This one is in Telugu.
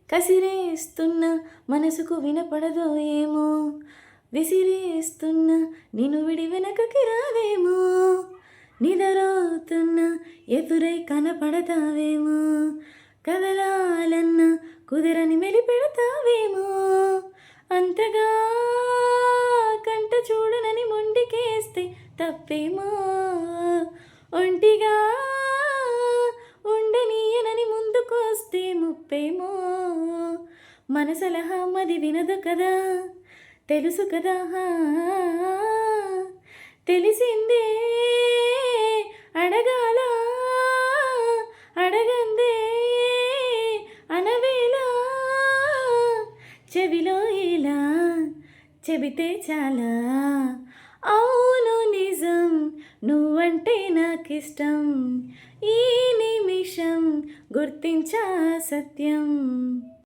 కసిరేస్తున్న మనసుకు వినపడదో ఏమో, విసిరేస్తున్న నిన్ను విడి వెనకకి రావేమో, నిదరోతున్న ఎదురై కనపడతావేమో, కదలాలన్న కుదరని మెలిపెడతావేమో, అంతగా కంట చూడనని మొండికేస్తే తప్పేమో, ఒంటిగా ఉండనీయనని ముందుకొస్తే ముప్పేమో, మనసలహా మది వినదు కదా, తెలుసు కదా, తెలిసిందే అడగాల, అడగందే అనవేలా, చెవిలో ఇలా చెబితే చాలా, అవును నిజం నువ్వంటే నాకిష్టం, ఈ నిమిషం గుర్తించా సత్యం.